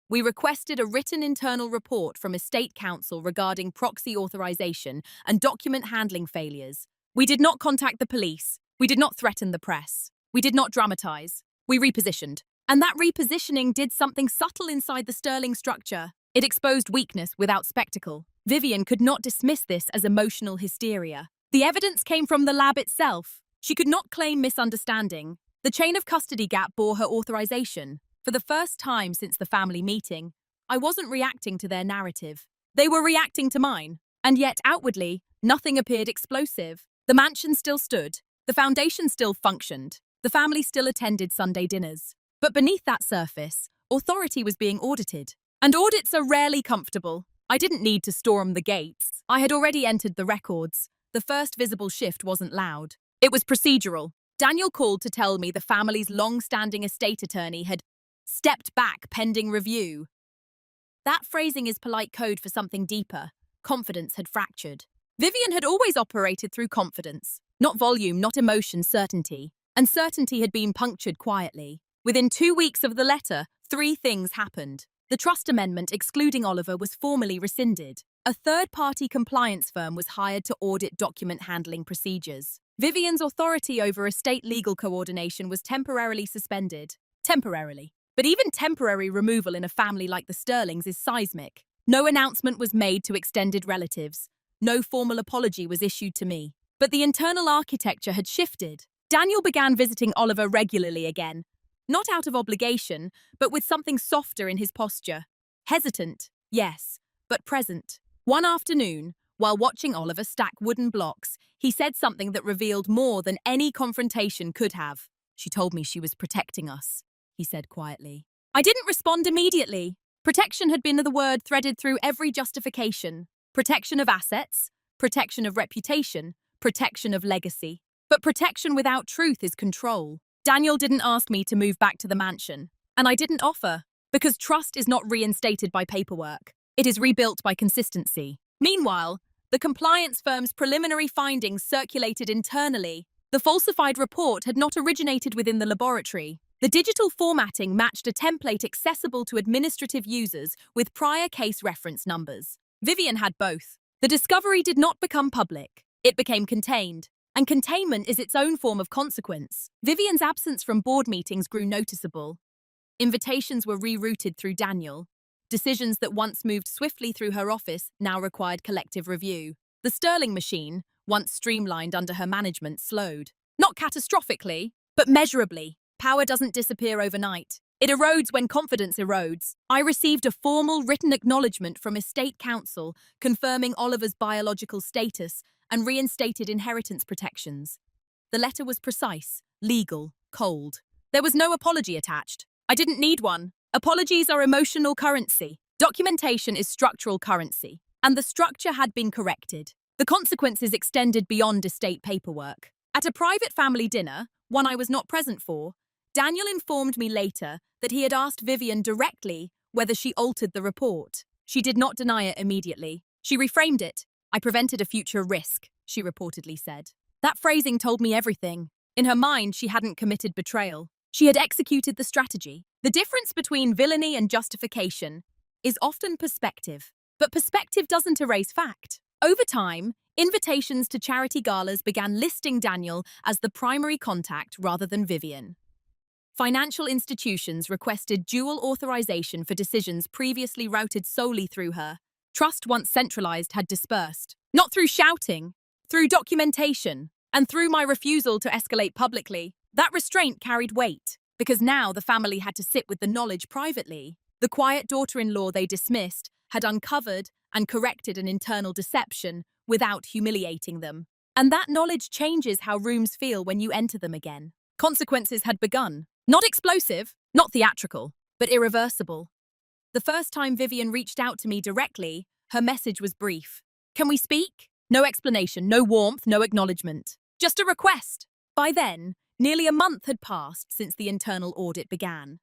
We requested a written internal report from Estate Council regarding proxy authorization and document handling failures. We did not contact the police. We did not threaten the press. We did not dramatize. We repositioned. And that repositioning did something subtle inside the Sterling structure. It exposed weakness without spectacle. Vivian could not dismiss this as emotional hysteria. The evidence came from the lab itself. She could not claim misunderstanding. The chain of custody gap bore her authorization. For the first time since the family meeting, I wasn't reacting to their narrative. They were reacting to mine. And yet, outwardly, nothing appeared explosive. The mansion still stood. The foundation still functioned. The family still attended Sunday dinners. But beneath that surface, authority was being audited. And audits are rarely comfortable. I didn't need to storm the gates. I had already entered the records. The first visible shift wasn't loud. It was procedural. Daniel called to tell me the family's long-standing estate attorney had stepped back pending review. That phrasing is polite code for something deeper. Confidence had fractured. Vivian had always operated through confidence. Not volume, not emotion, certainty. And certainty had been punctured quietly. Within 2 weeks of the letter, 3 things happened. The trust amendment excluding Oliver was formally rescinded. A third-party compliance firm was hired to audit document handling procedures. Vivian's authority over estate legal coordination was temporarily suspended. Temporarily. But even temporary removal in a family like the Sterlings is seismic. No announcement was made to extended relatives. No formal apology was issued to me. But the internal architecture had shifted. Daniel began visiting Oliver regularly again. Not out of obligation, but with something softer in his posture. Hesitant, yes, but present. One afternoon, while watching Oliver stack wooden blocks, he said something that revealed more than any confrontation could have. "She told me she was protecting us," he said quietly. I didn't respond immediately. Protection had been the word threaded through every justification. Protection of assets, protection of reputation, protection of legacy. But protection without truth is control. Daniel didn't ask me to move back to the mansion, and I didn't offer, because trust is not reinstated by paperwork. It is rebuilt by consistency. Meanwhile, the compliance firm's preliminary findings circulated internally. The falsified report had not originated within the laboratory. The digital formatting matched a template accessible to administrative users with prior case reference numbers. Vivian had both. The discovery did not become public. It became contained. And containment is its own form of consequence. Vivian's absence from board meetings grew noticeable. Invitations were rerouted through Daniel. Decisions that once moved swiftly through her office now required collective review. The Sterling machine, once streamlined under her management, slowed. Not catastrophically, but measurably. Power doesn't disappear overnight. It erodes when confidence erodes. I received a formal written acknowledgement from Estate Council confirming Oliver's biological status and reinstated inheritance protections. The letter was precise, legal, cold. There was no apology attached. I didn't need one. Apologies are emotional currency. Documentation is structural currency. And the structure had been corrected. The consequences extended beyond estate paperwork. At a private family dinner, one I was not present for, Daniel informed me later that he had asked Vivian directly whether she altered the report. She did not deny it immediately. She reframed it. "I prevented a future risk," she reportedly said. That phrasing told me everything. In her mind, she hadn't committed betrayal. She had executed the strategy. The difference between villainy and justification is often perspective. But perspective doesn't erase fact. Over time, invitations to charity galas began listing Daniel as the primary contact rather than Vivian. Financial institutions requested dual authorization for decisions previously routed solely through her. Trust once centralized had dispersed. Not through shouting, through documentation, and through my refusal to escalate publicly. That restraint carried weight, because now the family had to sit with the knowledge privately. The quiet daughter-in-law they dismissed had uncovered and corrected an internal deception without humiliating them. And that knowledge changes how rooms feel when you enter them again. Consequences had begun. Not explosive, not theatrical, but irreversible. The first time Vivian reached out to me directly, her message was brief. "Can we speak?" No explanation, no warmth, no acknowledgement. Just a request. By then, nearly a month had passed since the internal audit began.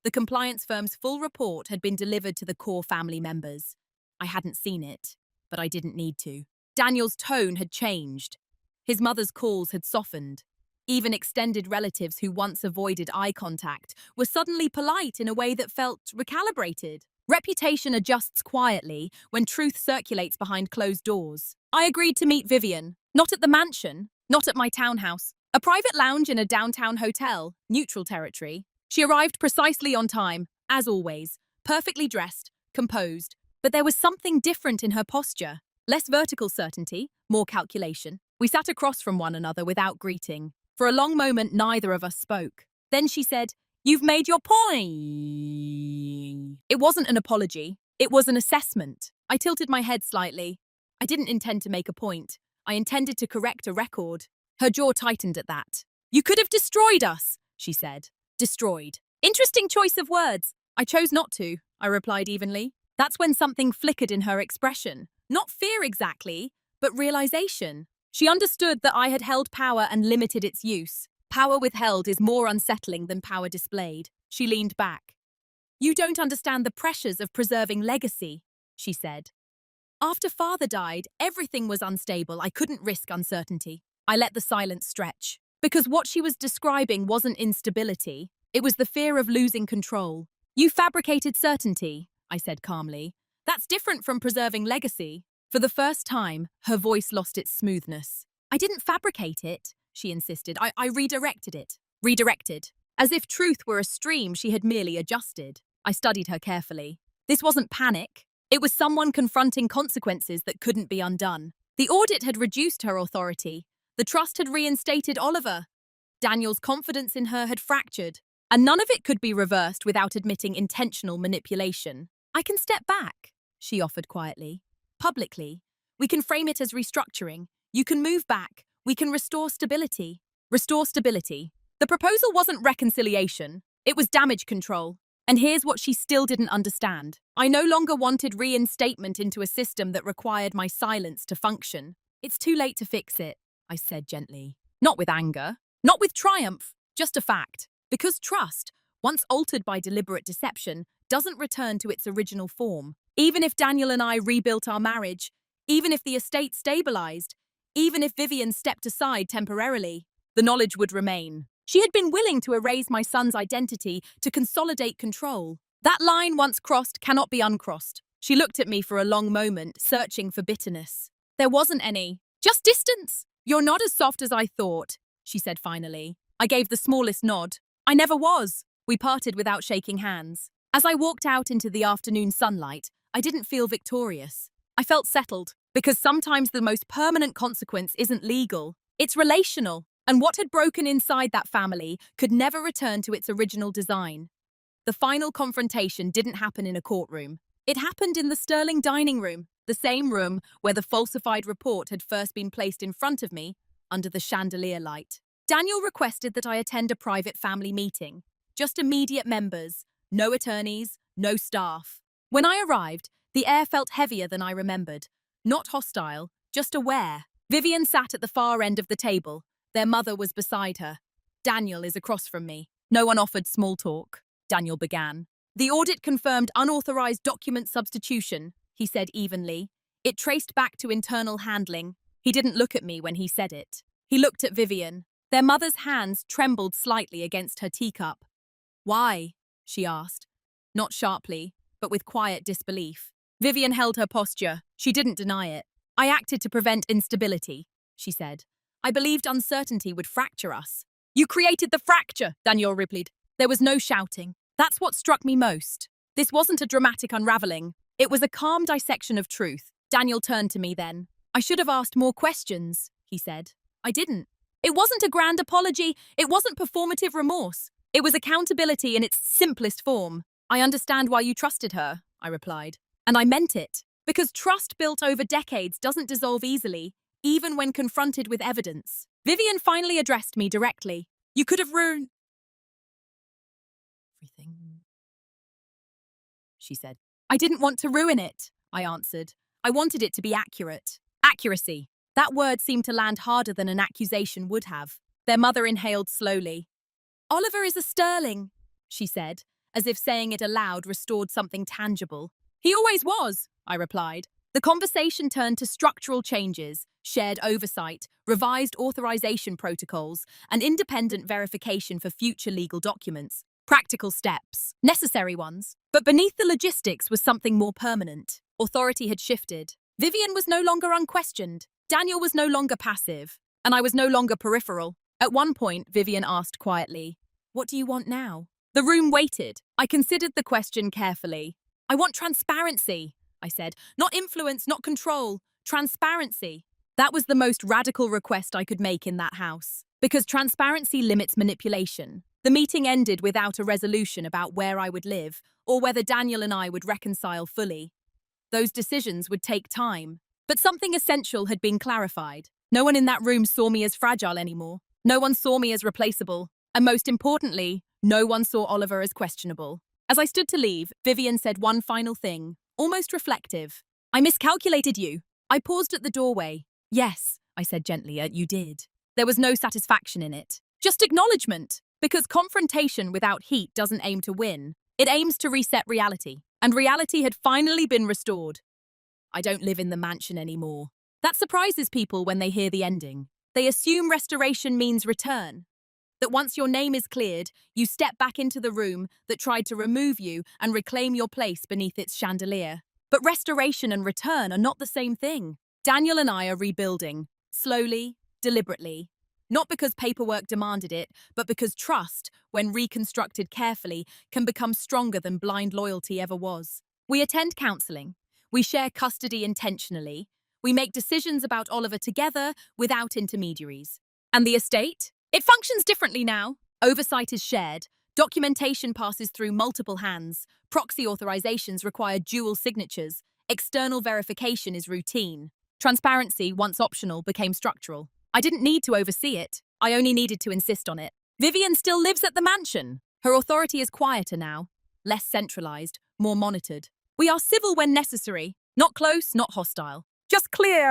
The compliance firm's full report had been delivered to the core family members. I hadn't seen it, but I didn't need to. Daniel's tone had changed. His mother's calls had softened. Even extended relatives who once avoided eye contact were suddenly polite in a way that felt recalibrated. Reputation adjusts quietly when truth circulates behind closed doors. I agreed to meet Vivian, not at the mansion, not at my townhouse, a private lounge in a downtown hotel, neutral territory. She arrived precisely on time, as always, perfectly dressed, composed, but there was something different in her posture. Less vertical certainty, more calculation. We sat across from one another without greeting. For a long moment, neither of us spoke. Then she said, "You've made your point." It wasn't an apology. It was an assessment. I tilted my head slightly. I didn't intend to make a point. I intended to correct a record. Her jaw tightened at that. "You could have destroyed us," she said. Destroyed. Interesting choice of words. I chose not to, I replied evenly. That's when something flickered in her expression. Not fear exactly, but realization. She understood that I had held power and limited its use. Power withheld is more unsettling than power displayed. She leaned back. "You don't understand the pressures of preserving legacy," she said. "After father died, everything was unstable. I couldn't risk uncertainty." I let the silence stretch. Because what she was describing wasn't instability. It was the fear of losing control. "You fabricated certainty," I said calmly. "That's different from preserving legacy." For the first time, her voice lost its smoothness. "I didn't fabricate it," she insisted. I redirected it. Redirected. as if truth were a stream she had merely adjusted. I studied her carefully. This wasn't panic. It was someone confronting consequences that couldn't be undone. The audit had reduced her authority. The trust had reinstated Oliver. Daniel's confidence in her had fractured, and none of it could be reversed without admitting intentional manipulation. I can step back, she offered quietly. Publicly. We can frame it as restructuring. You can move back. We can restore stability. Restore stability. The proposal wasn't reconciliation. It was damage control. And here's what she still didn't understand. I no longer wanted reinstatement into a system that required my silence to function. It's too late to fix it, I said gently. Not with anger. Not with triumph. Just a fact. Because trust, once altered by deliberate deception, doesn't return to its original form. Even if Daniel and I rebuilt our marriage, even if the estate stabilized, even if Vivian stepped aside temporarily, the knowledge would remain. She had been willing to erase my son's identity to consolidate control. That line once crossed cannot be uncrossed. She looked at me for a long moment, searching for bitterness. There wasn't any. Just distance. You're not as soft as I thought, she said finally. I gave the smallest nod. I never was. We parted without shaking hands. As I walked out into the afternoon sunlight, I didn't feel victorious. I felt settled, because sometimes the most permanent consequence isn't legal. It's relational, and what had broken inside that family could never return to its original design. The final confrontation didn't happen in a courtroom. It happened in the Sterling dining room, the same room where the falsified report had first been placed in front of me, under the chandelier light. Daniel requested that I attend a private family meeting. Just immediate members, no attorneys, no staff. When I arrived, the air felt heavier than I remembered. Not hostile, just aware. Vivian sat at the far end of the table. Their mother was beside her. Daniel is across from me. No one offered small talk. Daniel began. The audit confirmed unauthorized document substitution, he said evenly. It traced back to internal handling. He didn't look at me when he said it. He looked at Vivian. Their mother's hands trembled slightly against her teacup. Why? She asked. Not sharply, but with quiet disbelief. Vivian held her posture. She didn't deny it. I acted to prevent instability, she said. I believed uncertainty would fracture us. You created the fracture, Daniel replied. There was no shouting. That's what struck me most. This wasn't a dramatic unraveling. It was a calm dissection of truth. Daniel turned to me then. I should have asked more questions, he said. I didn't. It wasn't a grand apology. It wasn't performative remorse. It was accountability in its simplest form. I understand why you trusted her, I replied. And I meant it. Because trust built over decades doesn't dissolve easily, even when confronted with evidence. Vivian finally addressed me directly. You could have ruined everything, she said. I didn't want to ruin it, I answered. I wanted it to be accurate. Accuracy. That word seemed to land harder than an accusation would have. Their mother inhaled slowly. Oliver is a Sterling, she said, as if saying it aloud restored something tangible. He always was, I replied. The conversation turned to structural changes, shared oversight, revised authorization protocols, and independent verification for future legal documents. Practical steps, necessary ones. But beneath the logistics was something more permanent. Authority had shifted. Vivian was no longer unquestioned. Daniel was no longer passive. And I was no longer peripheral. At one point, Vivian asked quietly, "What do you want now?" The room waited. I considered the question carefully. I want transparency, I said. Not influence, not control. Transparency. That was the most radical request I could make in that house. Because transparency limits manipulation. The meeting ended without a resolution about where I would live, or whether Daniel and I would reconcile fully. Those decisions would take time. But something essential had been clarified. No one in that room saw me as fragile anymore. No one saw me as replaceable. And most importantly, no one saw Oliver as questionable. As I stood to leave, Vivian said one final thing, almost reflective. I miscalculated you. I paused at the doorway. Yes, I said gently, you did. There was no satisfaction in it. Just acknowledgement. Because confrontation without heat doesn't aim to win. It aims to reset reality. And reality had finally been restored. I don't live in the mansion anymore. That surprises people when they hear the ending. They assume restoration means return. That once your name is cleared, you step back into the room that tried to remove you and reclaim your place beneath its chandelier. But restoration and return are not the same thing. Daniel and I are rebuilding. Slowly, deliberately. Not because paperwork demanded it, but because trust, when reconstructed carefully, can become stronger than blind loyalty ever was. We attend counselling. We share custody intentionally. We make decisions about Oliver together without intermediaries. And the estate? It functions differently now. Oversight is shared. Documentation passes through multiple hands. Proxy authorizations require dual signatures. External verification is routine. Transparency, once optional, became structural. I didn't need to oversee it. I only needed to insist on it. Vivian still lives at the mansion. Her authority is quieter now, less centralized, more monitored. We are civil when necessary, not close, not hostile. Just clear.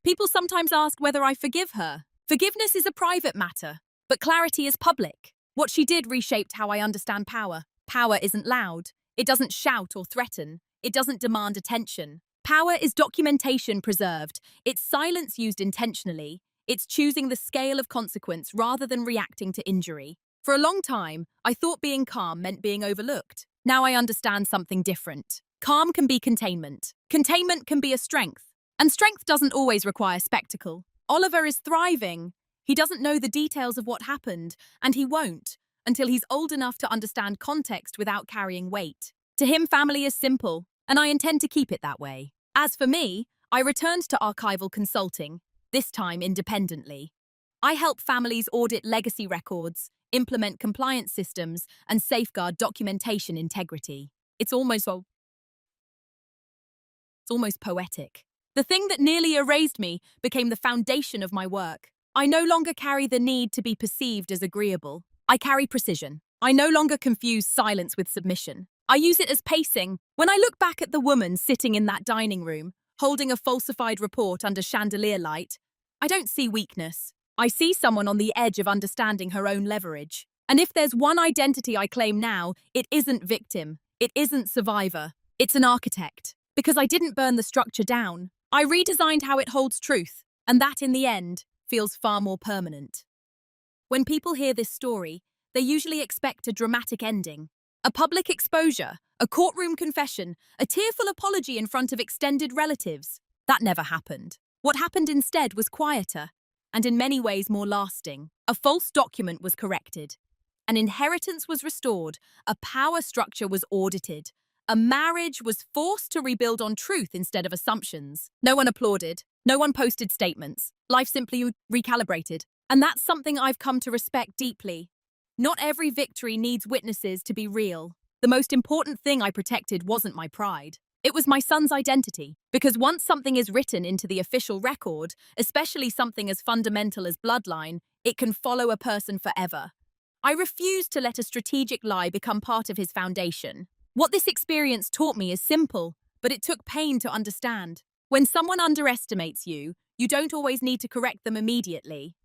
People sometimes ask whether I forgive her. Forgiveness is a private matter, but clarity is public. What she did reshaped how I understand power. Power isn't loud. It doesn't shout or threaten. It doesn't demand attention. Power is documentation preserved. It's silence used intentionally. It's choosing the scale of consequence rather than reacting to injury. For a long time, I thought being calm meant being overlooked. Now I understand something different. Calm can be containment. Containment can be a strength. And strength doesn't always require spectacle. Oliver is thriving. He doesn't know the details of what happened, and he won't, until he's old enough to understand context without carrying weight. To him, family is simple, and I intend to keep it that way. As for me, I returned to archival consulting, this time independently. I help families audit legacy records, implement compliance systems, and safeguard documentation integrity. It's almost poetic. The thing that nearly erased me became the foundation of my work. I no longer carry the need to be perceived as agreeable. I carry precision. I no longer confuse silence with submission. I use it as pacing. When I look back at the woman sitting in that dining room, holding a falsified report under chandelier light, I don't see weakness. I see someone on the edge of understanding her own leverage. And if there's one identity I claim now, it isn't victim. It isn't survivor. It's an architect. Because I didn't burn the structure down. I redesigned how it holds truth. And that, in the end, feels far more permanent. When people hear this story, they usually expect a dramatic ending. A public exposure, a courtroom confession, a tearful apology in front of extended relatives. That never happened. What happened instead was quieter, and in many ways more lasting. A false document was corrected. An inheritance was restored. A power structure was audited. A marriage was forced to rebuild on truth instead of assumptions. No one applauded. No one posted statements. Life simply recalibrated. And that's something I've come to respect deeply. Not every victory needs witnesses to be real. The most important thing I protected wasn't my pride. It was my son's identity. Because once something is written into the official record, especially something as fundamental as bloodline, it can follow a person forever. I refused to let a strategic lie become part of his foundation. What this experience taught me is simple, but it took pain to understand. When someone underestimates you, you don't always need to correct them immediately.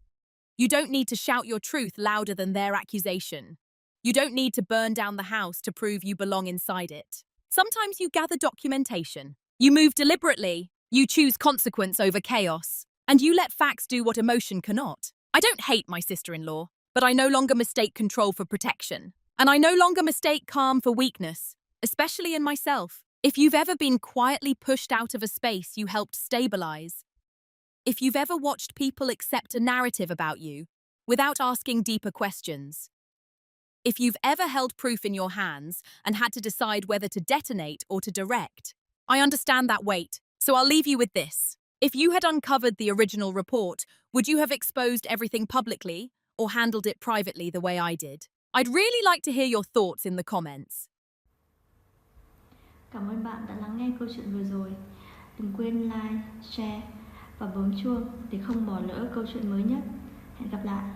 You don't need to shout your truth louder than their accusation. You don't need to burn down the house to prove you belong inside it. Sometimes you gather documentation. You move deliberately. You choose consequence over chaos. And you let facts do what emotion cannot. I don't hate my sister-in-law, but I no longer mistake control for protection. And I no longer mistake calm for weakness, especially in myself. If you've ever been quietly pushed out of a space you helped stabilize, if you've ever watched people accept a narrative about you without asking deeper questions, if you've ever held proof in your hands and had to decide whether to detonate or to direct, I understand that weight, so I'll leave you with this. If you had uncovered the original report, would you have exposed everything publicly or handled it privately the way I did? I'd really like to hear your thoughts in the comments. Cảm ơn bạn đã lắng nghe câu chuyện vừa rồi. Đừng quên like, share và bấm chuông để không bỏ lỡ câu chuyện mới nhất. Hẹn gặp lại.